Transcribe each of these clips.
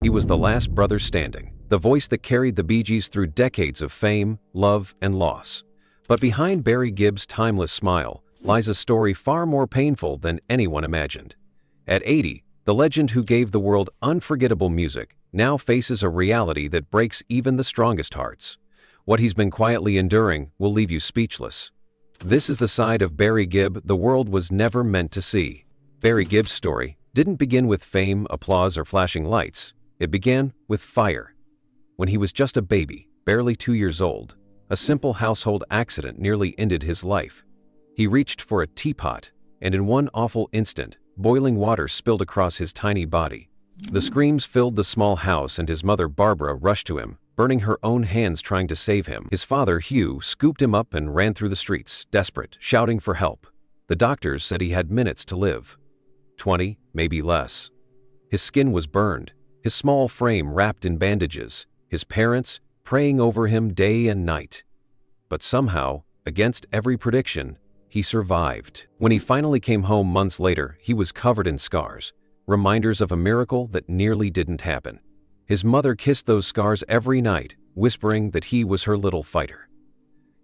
He was the last brother standing, the voice that carried the Bee Gees through decades of fame, love, and loss. But behind Barry Gibb's timeless smile lies a story far more painful than anyone imagined. At 80, the legend who gave the world unforgettable music now faces a reality that breaks even the strongest hearts. What he's been quietly enduring will leave you speechless. This is the side of Barry Gibb the world was never meant to see. Barry Gibb's story didn't begin with fame, applause, or flashing lights. It began with fire. When he was just a baby, barely 2 years old, a simple household accident nearly ended his life. He reached for a teapot, and in one awful instant, boiling water spilled across his tiny body. The screams filled the small house, and his mother Barbara rushed to him, burning her own hands trying to save him. His father Hugh scooped him up and ran through the streets, desperate, shouting for help. The doctors said he had minutes to live. 20, maybe less. His skin was burned, his small frame wrapped in bandages, his parents praying over him day and night. But somehow, against every prediction, he survived. When he finally came home months later, he was covered in scars, reminders of a miracle that nearly didn't happen. His mother kissed those scars every night, whispering that he was her little fighter.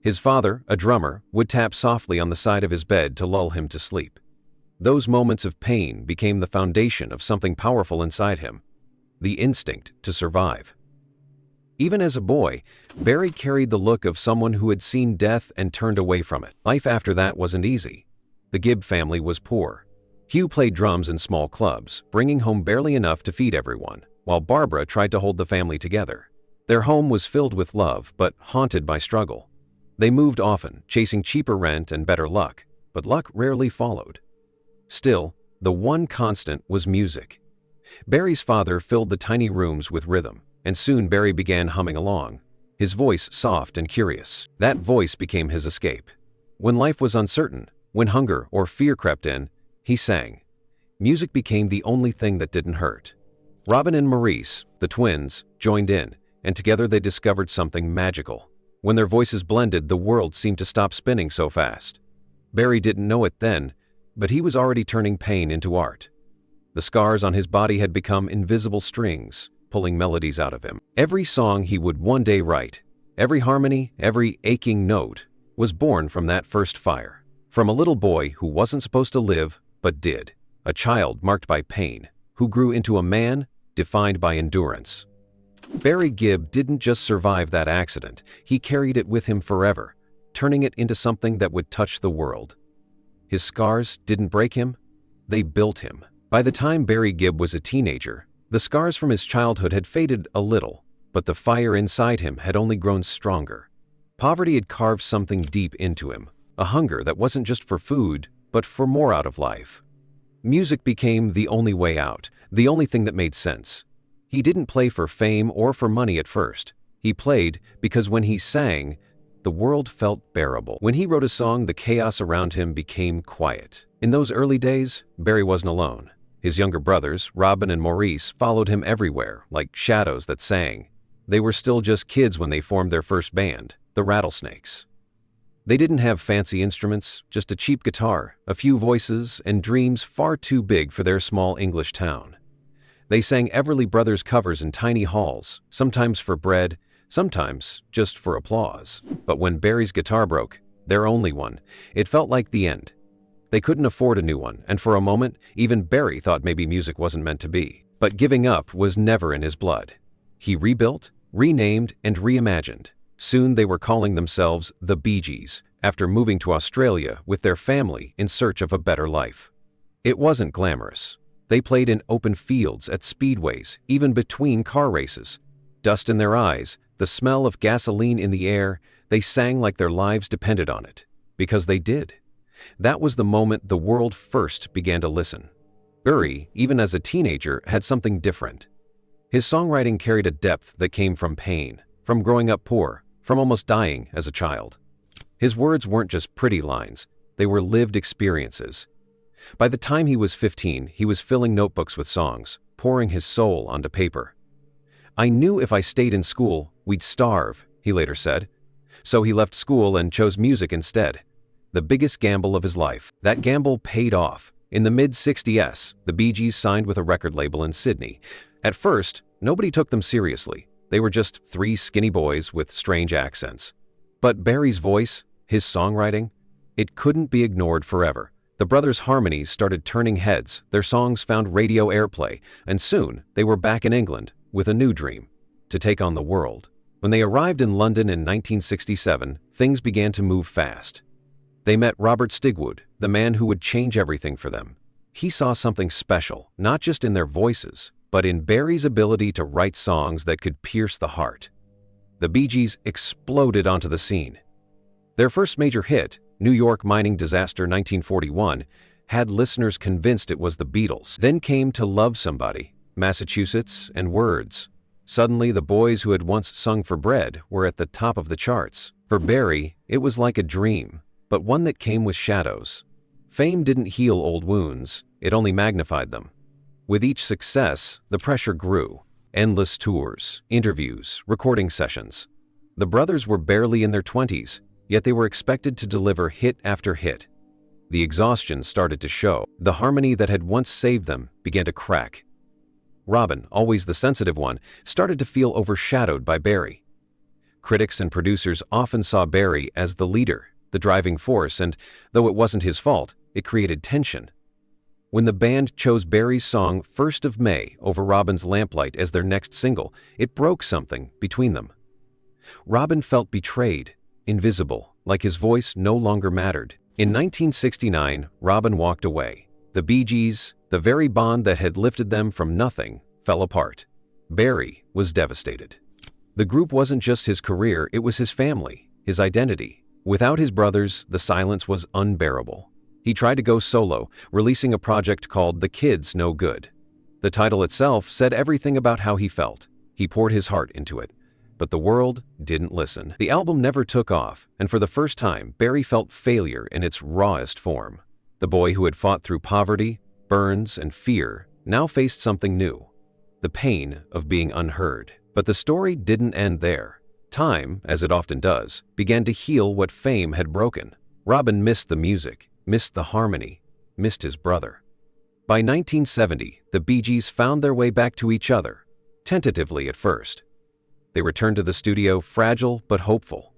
His father, a drummer, would tap softly on the side of his bed to lull him to sleep. Those moments of pain became the foundation of something powerful inside him, the instinct to survive. Even as a boy, Barry carried the look of someone who had seen death and turned away from it. Life after that wasn't easy. The Gibb family was poor. Hugh played drums in small clubs, bringing home barely enough to feed everyone, while Barbara tried to hold the family together. Their home was filled with love, but haunted by struggle. They moved often, chasing cheaper rent and better luck, but luck rarely followed. Still, the one constant was music. Barry's father filled the tiny rooms with rhythm, and soon Barry began humming along, his voice soft and curious. That voice became his escape. When life was uncertain, when hunger or fear crept in, he sang. Music became the only thing that didn't hurt. Robin and Maurice, the twins, joined in, and together they discovered something magical. When their voices blended, the world seemed to stop spinning so fast. Barry didn't know it then, but he was already turning pain into art. The scars on his body had become invisible strings, pulling melodies out of him. Every song he would one day write, every harmony, every aching note, was born from that first fire. From a little boy who wasn't supposed to live, but did. A child marked by pain, who grew into a man defined by endurance. Barry Gibb didn't just survive that accident, he carried it with him forever, turning it into something that would touch the world. His scars didn't break him, they built him. By the time Barry Gibb was a teenager, the scars from his childhood had faded a little, but the fire inside him had only grown stronger. Poverty had carved something deep into him, a hunger that wasn't just for food, but for more out of life. Music became the only way out, the only thing that made sense. He didn't play for fame or for money at first. He played because when he sang, the world felt bearable. When he wrote a song, the chaos around him became quiet. In those early days, Barry wasn't alone. His younger brothers, Robin and Maurice, followed him everywhere, like shadows that sang. They were still just kids when they formed their first band, the Rattlesnakes. They didn't have fancy instruments, just a cheap guitar, a few voices, and dreams far too big for their small English town. They sang Everly Brothers covers in tiny halls, sometimes for bread, sometimes just for applause. But when Barry's guitar broke, their only one, it felt like the end. They couldn't afford a new one, and for a moment, even Barry thought maybe music wasn't meant to be. But giving up was never in his blood. He rebuilt, renamed, and reimagined. Soon they were calling themselves the Bee Gees, after moving to Australia with their family in search of a better life. It wasn't glamorous. They played in open fields, at speedways, even between car races. Dust in their eyes, the smell of gasoline in the air, they sang like their lives depended on it. Because they did. That was the moment the world first began to listen. Barry, even as a teenager, had something different. His songwriting carried a depth that came from pain, from growing up poor, from almost dying as a child. His words weren't just pretty lines, they were lived experiences. By the time he was 15, he was filling notebooks with songs, pouring his soul onto paper. "I knew if I stayed in school, we'd starve," he later said. So he left school and chose music instead. The biggest gamble of his life. That gamble paid off. In the mid-60s, the Bee Gees signed with a record label in Sydney. At first, nobody took them seriously. They were just three skinny boys with strange accents. But Barry's voice, his songwriting, it couldn't be ignored forever. The brothers' harmonies started turning heads, their songs found radio airplay, and soon they were back in England with a new dream: to take on the world. When they arrived in London in 1967, things began to move fast. They met Robert Stigwood, the man who would change everything for them. He saw something special, not just in their voices, but in Barry's ability to write songs that could pierce the heart. The Bee Gees exploded onto the scene. Their first major hit, New York Mining Disaster 1941, had listeners convinced it was the Beatles. Then came To Love Somebody, Massachusetts, and Words. Suddenly, the boys who had once sung for bread were at the top of the charts. For Barry, it was like a dream, but one that came with shadows. Fame didn't heal old wounds, it only magnified them. With each success, the pressure grew. Endless tours, interviews, recording sessions. The brothers were barely in their 20s, yet they were expected to deliver hit after hit. The exhaustion started to show. The harmony that had once saved them began to crack. Robin, always the sensitive one, started to feel overshadowed by Barry. Critics and producers often saw Barry as the leader, the driving force, and though it wasn't his fault, it created tension. When the band chose Barry's song "First of May" over Robin's "Lamplight" as their next single, it broke something between them. Robin felt betrayed, invisible, like his voice no longer mattered. In 1969, Robin walked away. The Bee Gees, the very bond that had lifted them from nothing, fell apart. Barry was devastated. The group wasn't just his career, it was his family, his identity. Without his brothers, the silence was unbearable. He tried to go solo, releasing a project called The Kids No Good. The title itself said everything about how he felt. He poured his heart into it. But the world didn't listen. The album never took off, and for the first time, Barry felt failure in its rawest form. The boy who had fought through poverty, burns, and fear now faced something new: the pain of being unheard. But the story didn't end there. Time, as it often does, began to heal what fame had broken. Robin missed the music, missed the harmony, missed his brother. By 1970, the Bee Gees found their way back to each other, tentatively at first. They returned to the studio fragile but hopeful.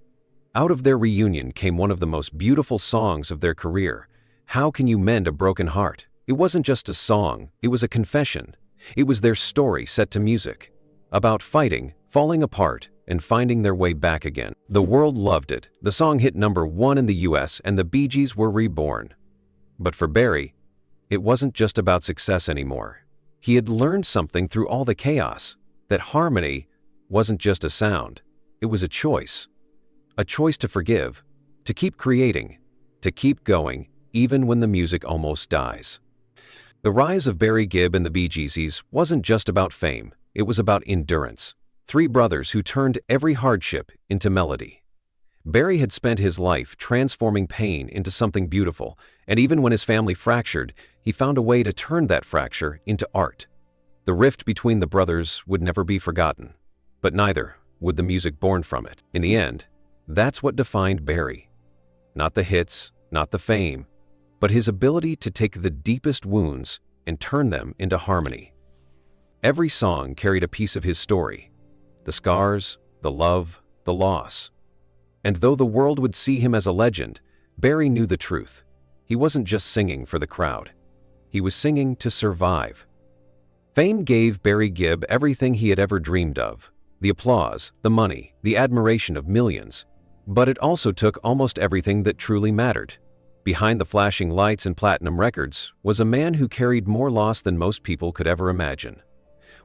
Out of their reunion came one of the most beautiful songs of their career, "How Can You Mend a Broken Heart?" It wasn't just a song, it was a confession. It was their story set to music, about fighting, falling apart, and finding their way back again. The world loved it. The song hit #1 in the US, and the Bee Gees were reborn. But for Barry, it wasn't just about success anymore. He had learned something through all the chaos, that harmony wasn't just a sound, it was a choice. A choice to forgive, to keep creating, to keep going, even when the music almost dies. The rise of Barry Gibb and the Bee Gees wasn't just about fame, it was about endurance. Three brothers who turned every hardship into melody. Barry had spent his life transforming pain into something beautiful, and even when his family fractured, he found a way to turn that fracture into art. The rift between the brothers would never be forgotten, but neither would the music born from it. In the end, that's what defined Barry. Not the hits, not the fame, but his ability to take the deepest wounds and turn them into harmony. Every song carried a piece of his story. The scars, the love, the loss. And though the world would see him as a legend, Barry knew the truth. He wasn't just singing for the crowd. He was singing to survive. Fame gave Barry Gibb everything he had ever dreamed of: the applause, the money, the admiration of millions. But it also took almost everything that truly mattered. Behind the flashing lights and platinum records was a man who carried more loss than most people could ever imagine.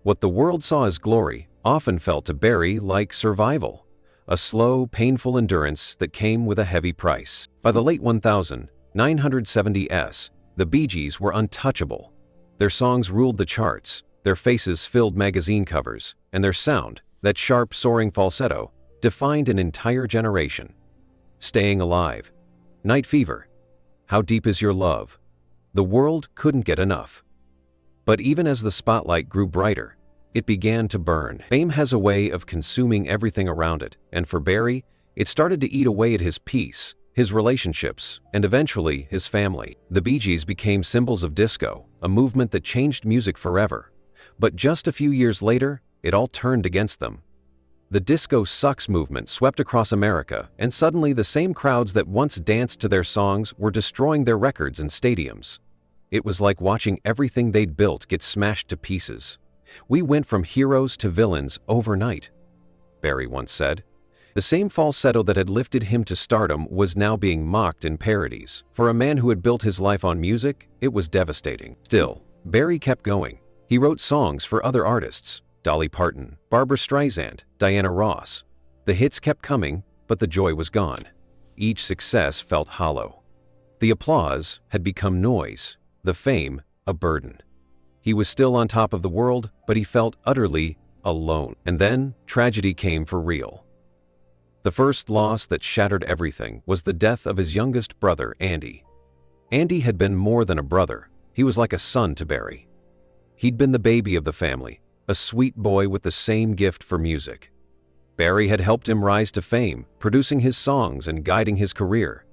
What the world saw as glory often felt to Barry like survival, a slow, painful endurance that came with a heavy price. By the late 1970s, the Bee Gees were untouchable. Their songs ruled the charts, their faces filled magazine covers, and their sound, that sharp, soaring falsetto, defined an entire generation. Staying Alive, Night Fever, How Deep Is Your Love? The world couldn't get enough. But even as the spotlight grew brighter, it began to burn. Fame has a way of consuming everything around it, and for Barry, it started to eat away at his peace, his relationships, and eventually his family. The Bee Gees became symbols of disco, a movement that changed music forever. But just a few years later, it all turned against them. The disco sucks movement swept across America, and suddenly the same crowds that once danced to their songs were destroying their records in stadiums. It was like watching everything they'd built get smashed to pieces. "We went from heroes to villains overnight," Barry once said. The same falsetto that had lifted him to stardom was now being mocked in parodies. For a man who had built his life on music, it was devastating. Still, Barry kept going. He wrote songs for other artists: Dolly Parton, Barbra Streisand, Diana Ross. The hits kept coming, but the joy was gone. Each success felt hollow. The applause had become noise, the fame a burden. He was still on top of the world, but he felt utterly alone. And then, tragedy came for real. The first loss that shattered everything was the death of his youngest brother, Andy. Andy had been more than a brother. He was like a son to Barry. He'd been the baby of the family, a sweet boy with the same gift for music. Barry had helped him rise to fame, producing his songs and guiding his career.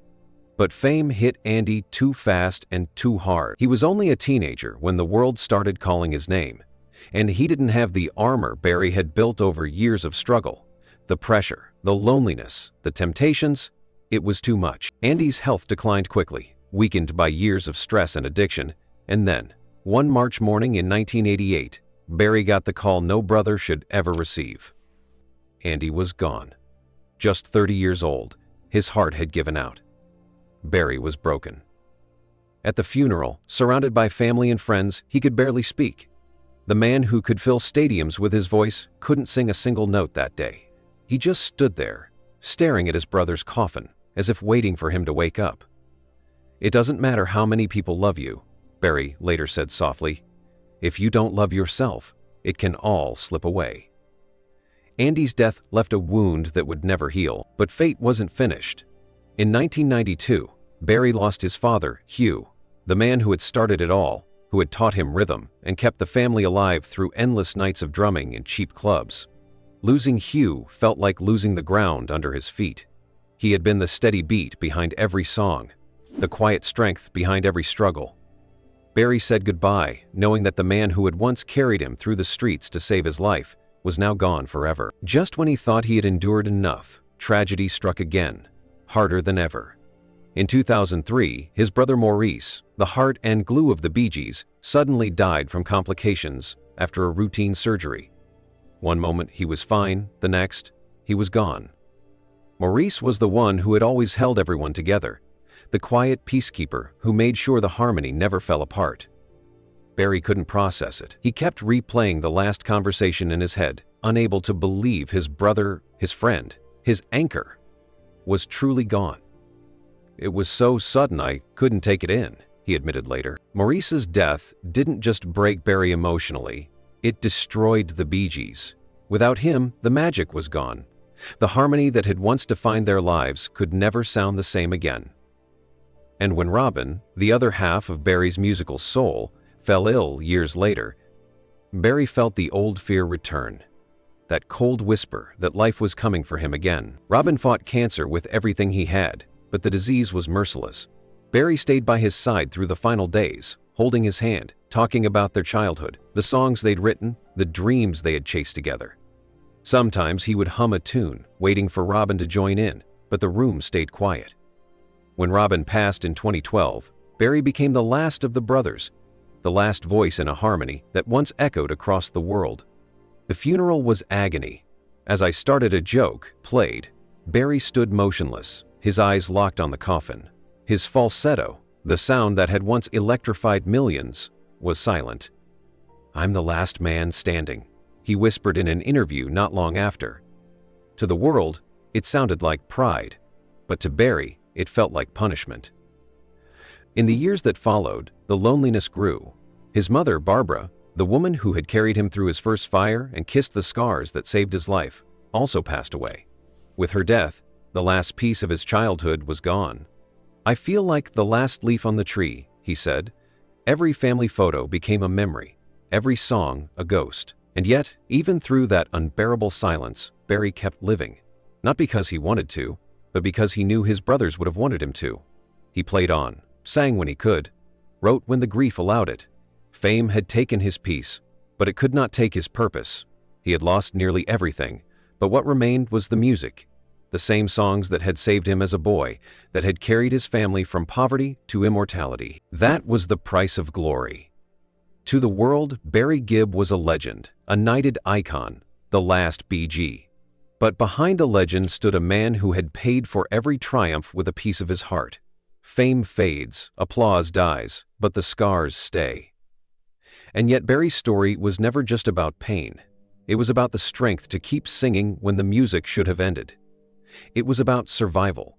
But fame hit Andy too fast and too hard. He was only a teenager when the world started calling his name, and he didn't have the armor Barry had built over years of struggle. The pressure, the loneliness, the temptations, it was too much. Andy's health declined quickly, weakened by years of stress and addiction, and then, one March morning in 1988, Barry got the call no brother should ever receive. Andy was gone. Just 30 years old, his heart had given out. Barry was broken. At the funeral, surrounded by family and friends, he could barely speak. The man who could fill stadiums with his voice couldn't sing a single note that day. He just stood there, staring at his brother's coffin, as if waiting for him to wake up. "It doesn't matter how many people love you," Barry later said softly. "If you don't love yourself, it can all slip away." Andy's death left a wound that would never heal, but fate wasn't finished. In 1992, Barry lost his father, Hugh, the man who had started it all, who had taught him rhythm and kept the family alive through endless nights of drumming in cheap clubs. Losing Hugh felt like losing the ground under his feet. He had been the steady beat behind every song, the quiet strength behind every struggle. Barry said goodbye, knowing that the man who had once carried him through the streets to save his life was now gone forever. Just when he thought he had endured enough, tragedy struck again, harder than ever. In 2003, his brother Maurice, the heart and glue of the Bee Gees, suddenly died from complications after a routine surgery. One moment he was fine, the next, he was gone. Maurice was the one who had always held everyone together, the quiet peacekeeper who made sure the harmony never fell apart. Barry couldn't process it. He kept replaying the last conversation in his head, unable to believe his brother, his friend, his anchor, was truly gone. "It was so sudden I couldn't take it in," he admitted later. Maurice's death didn't just break Barry emotionally, it destroyed the Bee Gees. Without him, the magic was gone. The harmony that had once defined their lives could never sound the same again. And when Robin, the other half of Barry's musical soul, fell ill years later, Barry felt the old fear return. That cold whisper that life was coming for him again. Robin fought cancer with everything he had, but the disease was merciless. Barry stayed by his side through the final days, holding his hand, talking about their childhood, the songs they'd written, the dreams they had chased together. Sometimes he would hum a tune, waiting for Robin to join in, but the room stayed quiet. When Robin passed in 2012, Barry became the last of the brothers, the last voice in a harmony that once echoed across the world. The funeral was agony. As I started a joke, played, Barry stood motionless, his eyes locked on the coffin. His falsetto, the sound that had once electrified millions, was silent. "I'm the last man standing," he whispered in an interview not long after. To the world, it sounded like pride, but to Barry, it felt like punishment. In the years that followed, the loneliness grew. His mother, Barbara, the woman who had carried him through his first fire and kissed the scars that saved his life, also passed away. With her death, the last piece of his childhood was gone. "I feel like the last leaf on the tree," he said. Every family photo became a memory, every song a ghost. And yet, even through that unbearable silence, Barry kept living. Not because he wanted to, but because he knew his brothers would have wanted him to. He played on, sang when he could, wrote when the grief allowed it. Fame had taken his peace, but it could not take his purpose. He had lost nearly everything, but what remained was the music. The same songs that had saved him as a boy, that had carried his family from poverty to immortality. That was the price of glory. To the world, Barry Gibb was a legend, a knighted icon, the last BG. But behind the legend stood a man who had paid for every triumph with a piece of his heart. Fame fades, applause dies, but the scars stay. And yet Barry's story was never just about pain. It was about the strength to keep singing when the music should have ended. It was about survival.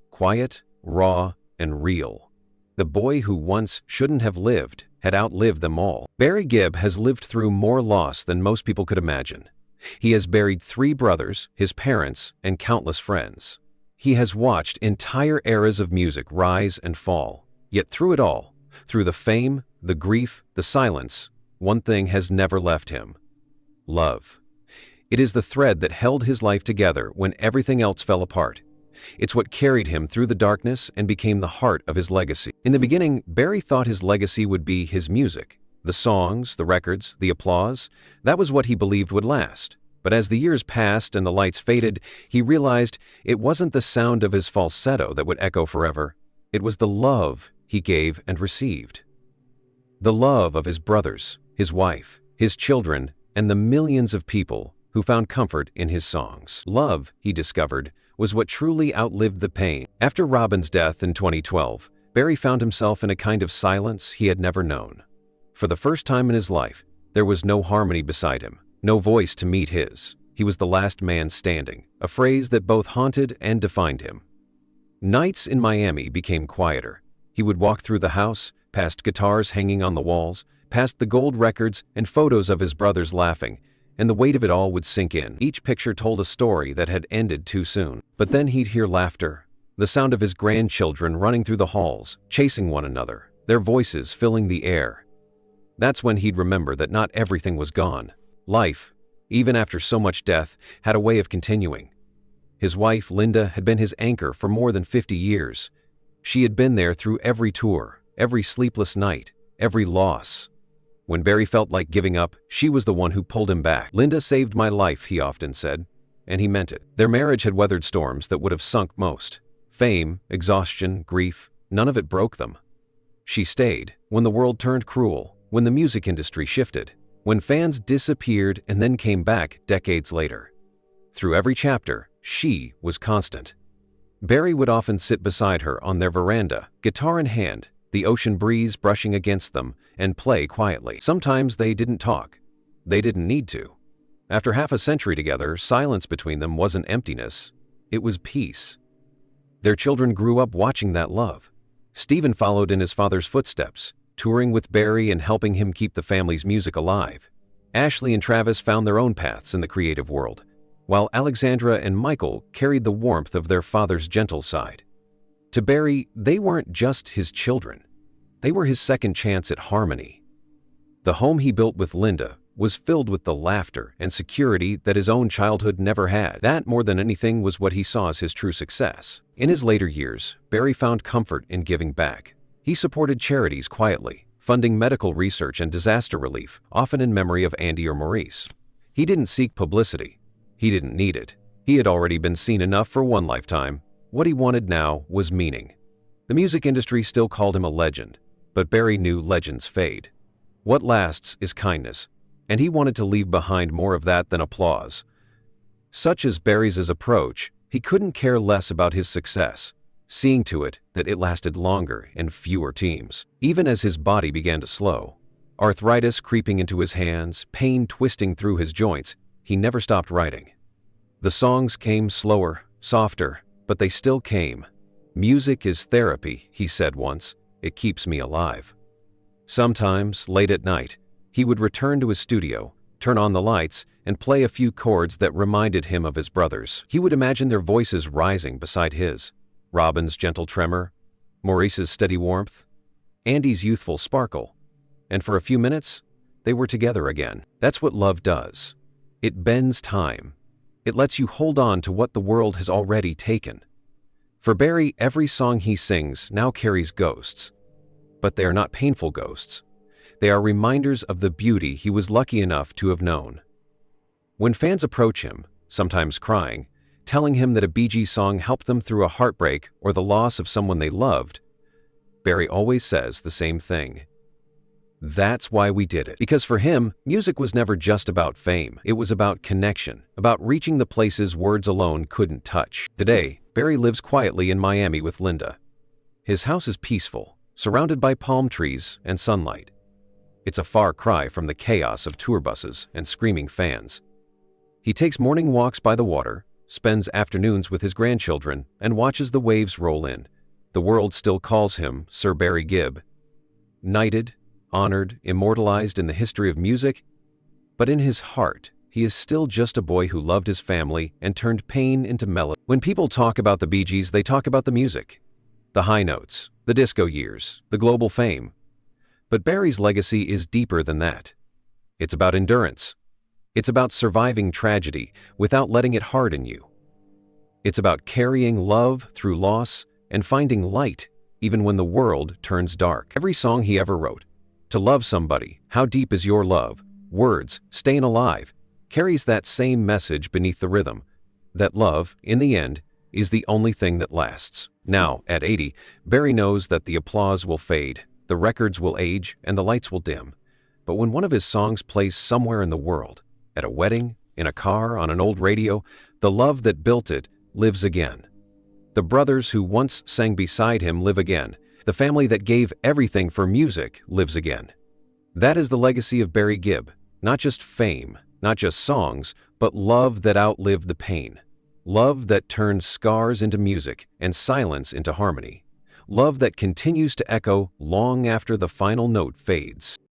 Quiet, raw, and real. The boy who once shouldn't have lived had outlived them all. Barry Gibb has lived through more loss than most people could imagine. He has buried 3 brothers, his parents, and countless friends. He has watched entire eras of music rise and fall. Yet through it all, through the fame, the grief, the silence, one thing has never left him: love. It is the thread that held his life together when everything else fell apart. It's what carried him through the darkness and became the heart of his legacy. In the beginning, Barry thought his legacy would be his music. The songs, the records, the applause, that was what he believed would last. But as the years passed and the lights faded, he realized it wasn't the sound of his falsetto that would echo forever. It was the love he gave and received. The love of his brothers, his wife, his children, and the millions of people who found comfort in his songs. Love, he discovered, was what truly outlived the pain. After Robin's death in 2012, Barry found himself in a kind of silence he had never known. For the first time in his life, there was no harmony beside him, no voice to meet his. He was the last man standing, a phrase that both haunted and defined him. Nights in Miami became quieter. He would walk through the house, past guitars hanging on the walls, past the gold records and photos of his brothers laughing, and the weight of it all would sink in. Each picture told a story that had ended too soon. But then he'd hear laughter, the sound of his grandchildren running through the halls, chasing one another, their voices filling the air. That's when he'd remember that not everything was gone. Life, even after so much death, had a way of continuing. His wife, Linda, had been his anchor for more than 50 years. She had been there through every tour, every sleepless night, every loss. When Barry felt like giving up, she was the one who pulled him back. "Linda saved my life," he often said, and he meant it. Their marriage had weathered storms that would have sunk most. Fame, exhaustion, grief, none of it broke them. She stayed when the world turned cruel, when the music industry shifted, when fans disappeared and then came back decades later. Through every chapter, she was constant. Barry would often sit beside her on their veranda, guitar in hand, the ocean breeze brushing against them, and play quietly. Sometimes they didn't talk. They didn't need to. After half a century together, silence between them wasn't emptiness. It was peace. Their children grew up watching that love. Stephen followed in his father's footsteps, touring with Barry and helping him keep the family's music alive. Ashley and Travis found their own paths in the creative world, while Alexandra and Michael carried the warmth of their father's gentle side. To Barry, they weren't just his children. They were his second chance at harmony. The home he built with Linda was filled with the laughter and security that his own childhood never had. That, more than anything, was what he saw as his true success. In his later years, Barry found comfort in giving back. He supported charities quietly, funding medical research and disaster relief, often in memory of Andy or Maurice. He didn't seek publicity. He didn't need it. He had already been seen enough for one lifetime. What he wanted now was meaning. The music industry still called him a legend, but Barry knew legends fade. What lasts is kindness, and he wanted to leave behind more of that than applause. Such as Barry's approach, he couldn't care less about his success, seeing to it that it lasted longer and fewer teams. Even as his body began to slow, arthritis creeping into his hands, pain twisting through his joints, he never stopped writing. The songs came slower, softer, but they still came. "Music is therapy," he said once. "It keeps me alive." Sometimes, late at night, he would return to his studio, turn on the lights, and play a few chords that reminded him of his brothers. He would imagine their voices rising beside his. Robin's gentle tremor, Maurice's steady warmth, Andy's youthful sparkle. And for a few minutes, they were together again. That's what love does. It bends time. It lets you hold on to what the world has already taken. For Barry, every song he sings now carries ghosts. But they are not painful ghosts. They are reminders of the beauty he was lucky enough to have known. When fans approach him, sometimes crying, telling him that a Bee Gees song helped them through a heartbreak or the loss of someone they loved, Barry always says the same thing. That's why we did it. Because for him, music was never just about fame. It was about connection, about reaching the places words alone couldn't touch. Today, Barry lives quietly in Miami with Linda. His house is peaceful, surrounded by palm trees and sunlight. It's a far cry from the chaos of tour buses and screaming fans. He takes morning walks by the water, spends afternoons with his grandchildren, and watches the waves roll in. The world still calls him Sir Barry Gibb. Knighted, honored, immortalized in the history of music, but in his heart, he is still just a boy who loved his family and turned pain into melody. When people talk about the Bee Gees, they talk about the music, the high notes, the disco years, the global fame. But Barry's legacy is deeper than that. It's about endurance. It's about surviving tragedy without letting it harden you. It's about carrying love through loss and finding light even when the world turns dark. Every song he ever wrote, To Love Somebody, How Deep Is Your Love, Words, Staying Alive, carries that same message beneath the rhythm, that love, in the end, is the only thing that lasts. Now, at 80, Barry knows that the applause will fade, the records will age, and the lights will dim. But when one of his songs plays somewhere in the world, at a wedding, in a car, on an old radio, the love that built it lives again. The brothers who once sang beside him live again. The family that gave everything for music lives again. That is the legacy of Barry Gibb. Not just fame, not just songs, but love that outlived the pain. Love that turns scars into music and silence into harmony. Love that continues to echo long after the final note fades.